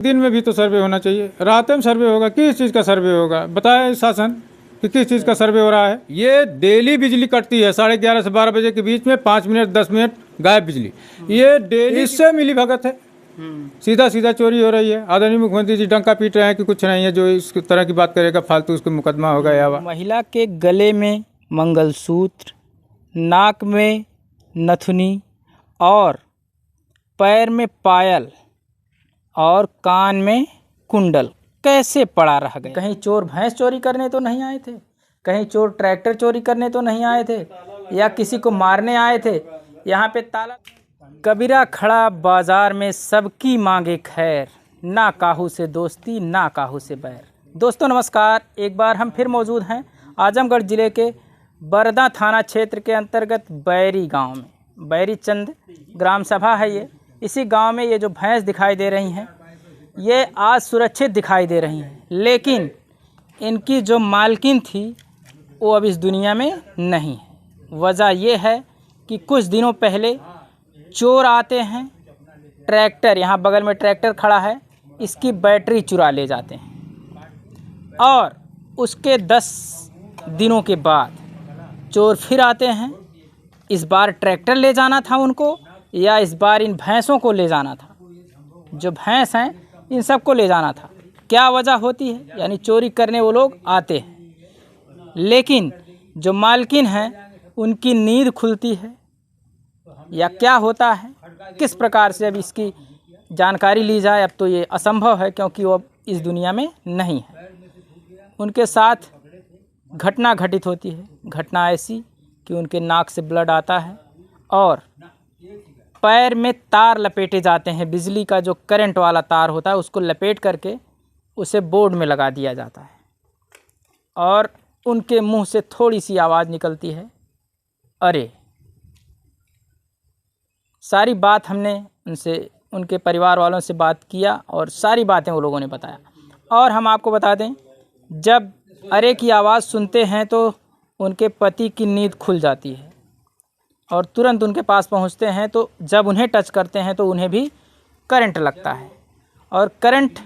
दिन में भी तो सर्वे होना चाहिए, रात में सर्वे होगा। किस चीज़ का सर्वे होगा बताए शासन कि किस चीज़ का सर्वे हो रहा है। ये डेली बिजली कटती है 11:30 से 12 बजे के बीच में, 5 मिनट 10 मिनट गायब बिजली। ये डेली, इससे मिली भगत है। सीधा सीधा चोरी हो रही है। आदरणीय मुख्यमंत्री जी डंका पीट रहे हैं कि कुछ नहीं है, जो इस तरह की बात करेगा फालतू उसको मुकदमा होगा। या महिला के गले में मंगलसूत्र, नाक में नथुनी और पैर में पायल और कान में कुंडल कैसे पड़ा रह गए। कहीं चोर भैंस चोरी करने तो नहीं आए थे, कहीं चोर ट्रैक्टर चोरी करने तो नहीं आए थे, या किसी को मारने आए थे। यहाँ पे ताला। कबीरा खड़ा बाजार में सबकी मांगे खैर, ना काहू से दोस्ती ना काहू से बैर। दोस्तों नमस्कार, एक बार हम फिर मौजूद हैं आजमगढ़ ज़िले के बरदा थाना क्षेत्र के अंतर्गत बैरी गांव में। बैरी चंद ग्राम सभा है ये। इसी गांव में ये जो भैंस दिखाई दे रही हैं ये आज सुरक्षित दिखाई दे रही हैं, लेकिन इनकी जो मालकिन थी वो अब इस दुनिया में नहीं है। वजह ये है कि कुछ दिनों पहले चोर आते हैं, ट्रैक्टर, यहाँ बगल में ट्रैक्टर खड़ा है, इसकी बैटरी चुरा ले जाते हैं और उसके 10 दिनों के बाद चोर फिर आते हैं। इस बार ट्रैक्टर ले जाना था उनको या इस बार इन भैंसों को ले जाना था। जो भैंस हैं इन सबको ले जाना था। क्या वजह होती है, यानी चोरी करने वो लोग आते हैं, लेकिन जो मालकिन हैं उनकी नींद खुलती है या क्या होता है, किस प्रकार से अब इसकी जानकारी ली जाए अब तो ये असंभव है, क्योंकि वो अब इस दुनिया में नहीं है। उनके साथ घटना घटित होती है। घटना ऐसी कि उनके नाक से ब्लड आता है और पैर में तार लपेटे जाते हैं। बिजली का जो करंट वाला तार होता है उसको लपेट करके उसे बोर्ड में लगा दिया जाता है और उनके मुंह से थोड़ी सी आवाज़ निकलती है, अरे। सारी बात हमने उनसे, उनके परिवार वालों से बात किया और सारी बातें वो लोगों ने बताया। और हम आपको बता दें, जब अरे की आवाज़ सुनते हैं तो उनके पति की नींद खुल जाती है और तुरंत उनके पास पहुंचते हैं। तो जब उन्हें टच करते हैं तो उन्हें भी करंट लगता है और करंट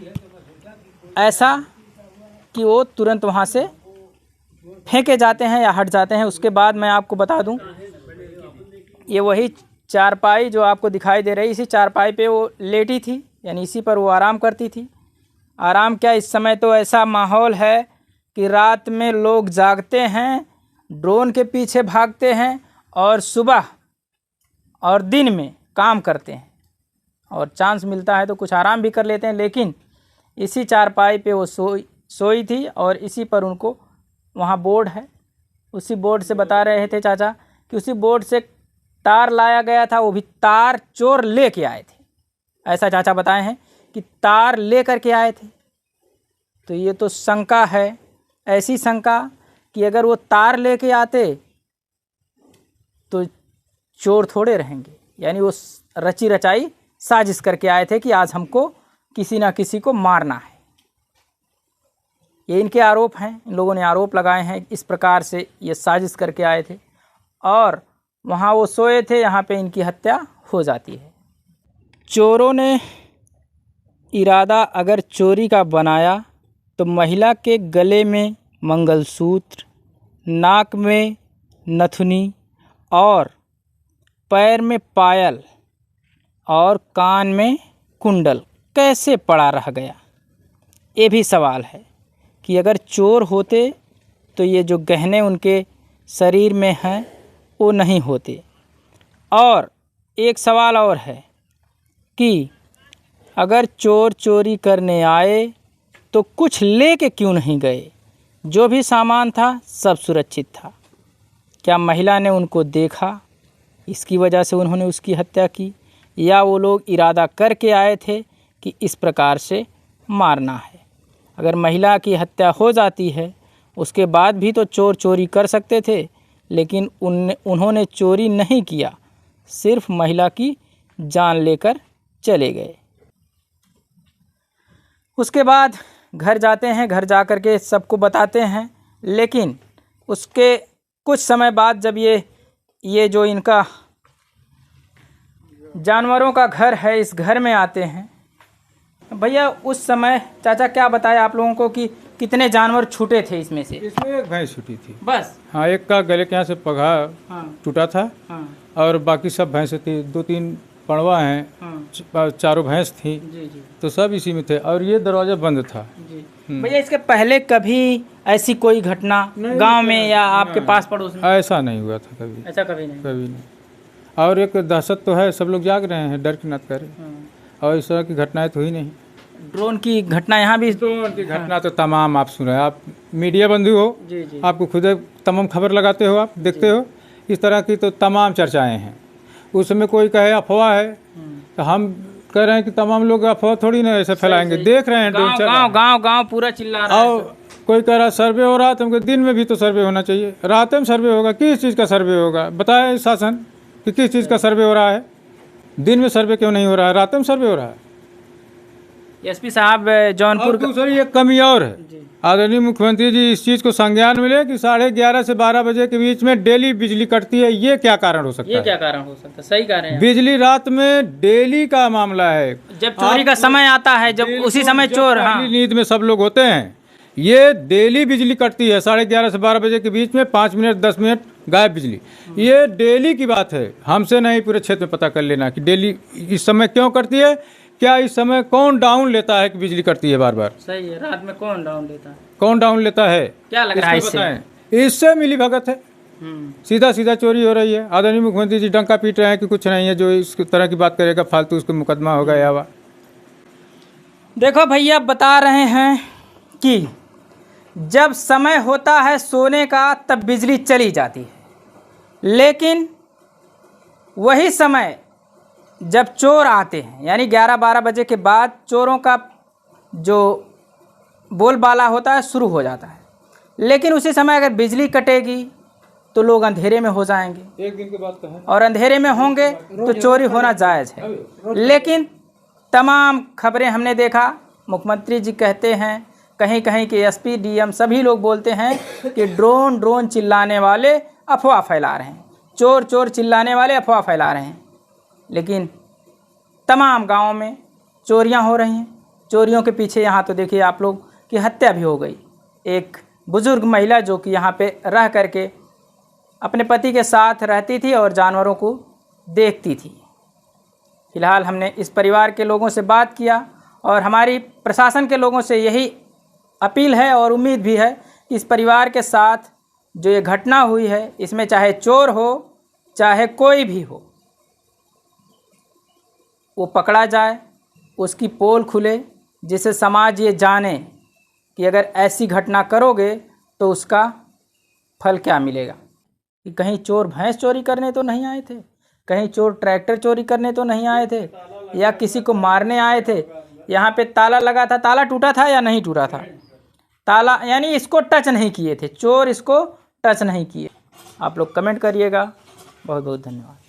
ऐसा कि वो तुरंत वहां से फेंके जाते हैं या हट जाते हैं। उसके बाद मैं आपको बता दूं, ये वही चारपाई जो आपको दिखाई दे रही, इसी चारपाई पे वो लेटी थी, यानी इसी पर वो आराम करती थी। आराम क्या, इस समय तो ऐसा माहौल है कि रात में लोग जागते हैं, ड्रोन के पीछे भागते हैं और सुबह और दिन में काम करते हैं और चांस मिलता है तो कुछ आराम भी कर लेते हैं। लेकिन इसी चारपाई पे वो सोई थी और इसी पर उनको, वहाँ बोर्ड है, उसी बोर्ड से बता रहे थे चाचा कि उसी बोर्ड से तार लाया गया था, वो भी तार चोर ले के आए थे। ऐसा चाचा बताए हैं कि तार ले कर के आए थे। तो ये तो शंका है, ऐसी शंका कि अगर वो तार ले के आते तो चोर थोड़े रहेंगे, यानी वो रची रचाई साजिश करके आए थे कि आज हमको किसी ना किसी को मारना है। ये इनके आरोप हैं, इन लोगों ने आरोप लगाए हैं, इस प्रकार से ये साजिश करके आए थे और वहाँ वो सोए थे, यहाँ पे इनकी हत्या हो जाती है। चोरों ने इरादा अगर चोरी का बनाया तो महिला के गले में मंगलसूत्र, नाक में नथुनी और पैर में पायल और कान में कुंडल कैसे पड़ा रह गया। ये भी सवाल है कि अगर चोर होते तो ये जो गहने उनके शरीर में हैं वो नहीं होते। और एक सवाल और है कि अगर चोर चोरी करने आए तो कुछ लेके क्यों नहीं गए। जो भी सामान था सब सुरक्षित था। क्या महिला ने उनको देखा, इसकी वजह से उन्होंने उसकी हत्या की, या वो लोग इरादा करके आए थे कि इस प्रकार से मारना है। अगर महिला की हत्या हो जाती है उसके बाद भी तो चोर चोरी कर सकते थे, लेकिन उन्होंने चोरी नहीं किया, सिर्फ महिला की जान लेकर चले गए। उसके बाद घर जाते हैं, घर जा कर के सबको बताते हैं, लेकिन उसके कुछ समय बाद जब ये जो इनका जानवरों का घर है, इस घर में आते हैं भैया उस समय चाचा क्या बताया आप लोगों को कि कितने जानवर छूटे थे इसमें से? इसमें एक भैंस छूटी थी बस। हाँ, एक का गले के यहाँ से पगा हाँ टूटा था हाँ और बाकी सब भैंसें थी, 2-3 पड़वा हैं, हाँ चारों भैंस थी, जी जी तो सब इसी में थे और ये दरवाज़ा बंद था। जी। भैया इसके पहले कभी ऐसी कोई घटना गांव में या आपके पास पड़ोस में? ऐसा नहीं हुआ था कभी, ऐसा कभी नहीं। कभी नहीं। और एक दहशत तो है, सब लोग जाग रहे हैं, डर की मत करें, और इस तरह की घटनाएं तो हुई नहीं। ड्रोन की घटना यहाँ भी? ड्रोन की घटना तो तमाम आप सुन रहे हैं, आप मीडिया बंधु हो, जी जी आपको खुद तमाम खबर लगाते हो, आप देखते हो, इस तरह की तो तमाम चर्चाएं हैं। उस समय कोई कहे अफवाह है तो हम कह रहे हैं कि तमाम लोग अफवाह थोड़ी ना ऐसे फैलाएंगे, देख रहे हैं ड्रोन चल रहा है। गाँव पूरा चिल्ला रहा है। और कोई कह रहा सर्वे हो रहा है, तुमको दिन में भी तो सर्वे होना चाहिए, रात में सर्वे होगा, किस चीज़ का सर्वे होगा? बताए शासन कि किस चीज़ का सर्वे हो रहा है? दिन में सर्वे क्यों नहीं हो रहा है, रात में सर्वे हो रहा है? एसपी साहब जौनपुर का दूसरी एक कमी और है, आदरणीय मुख्यमंत्री जी इस चीज़ को संज्ञान मिले कि 11:30 से 12 बजे के बीच में डेली बिजली कटती है। ये क्या कारण हो सकता है? ये क्या कारण हो सकता है? सही कह रहे हैं। बिजली रात में डेली का मामला है, जब चोरी का समय आता है, जब उसी समय चोर, हाँ, नींद में सब लोग होते हैं, ये डेली बिजली कटती है 11:30 से 12 बजे के बीच में, 5 मिनट 10 मिनट गायब बिजली। ये डेली की बात है, हमसे नहीं, पूरे क्षेत्र में पता कर लेना कि डेली इस समय क्यों कटती है, क्या इस समय कौन डाउन लेता है कि बिजली कटती है बार बार? सही है, रात में कौन डाउन लेता है? कौन डाउन लेता है? क्या लग रहा है इससे? इससे मिली भगत है, सीधा सीधा चोरी हो रही है। आदरणीय मुख्यमंत्री जी डंका पीट रहे हैं कि कुछ नहीं है, जो इस तरह की बात करेगा फालतू उसको मुकदमा होगा या वा। देखो भैया बता रहे हैं कि जब समय होता है सोने का तब बिजली चली जाती है, लेकिन वही समय जब चोर आते हैं यानी 11-12 बजे के बाद चोरों का जो बोलबाला होता है शुरू हो जाता है। लेकिन उसी समय अगर बिजली कटेगी तो लोग अंधेरे में हो जाएंगे, एक दिन के बाद तो है, और अंधेरे में होंगे तो चोरी होना जायज़ है। लेकिन तमाम खबरें हमने देखा, मुख्यमंत्री जी कहते हैं, कहीं कहीं के एसपी डीएम सभी लोग बोलते हैं कि ड्रोन चिल्लाने वाले अफवाह फैला रहे हैं, चोर चिल्लाने वाले अफवाह फैला रहे हैं। लेकिन तमाम गाँवों में चोरियां हो रही हैं। चोरियों के पीछे यहाँ तो देखिए आप लोग की हत्या भी हो गई। एक बुज़ुर्ग महिला जो कि यहाँ पे रह करके अपने पति के साथ रहती थी और जानवरों को देखती थी। फिलहाल हमने इस परिवार के लोगों से बात किया और हमारी प्रशासन के लोगों से यही अपील है और उम्मीद भी है कि इस परिवार के साथ जो ये घटना हुई है, इसमें चाहे चोर हो चाहे कोई भी हो, वो पकड़ा जाए, उसकी पोल खुले, जिससे समाज ये जाने कि अगर ऐसी घटना करोगे तो उसका फल क्या मिलेगा। कि कहीं चोर भैंस चोरी करने तो नहीं आए थे, कहीं चोर ट्रैक्टर चोरी करने तो नहीं आए थे, या किसी को मारने आए थे। यहाँ पे ताला लगा था, ताला टूटा था या नहीं टूटा था? ताला यानी इसको टच नहीं किए थे चोर, इसको टच नहीं किए। आप लोग कमेंट करिएगा। बहुत बहुत धन्यवाद।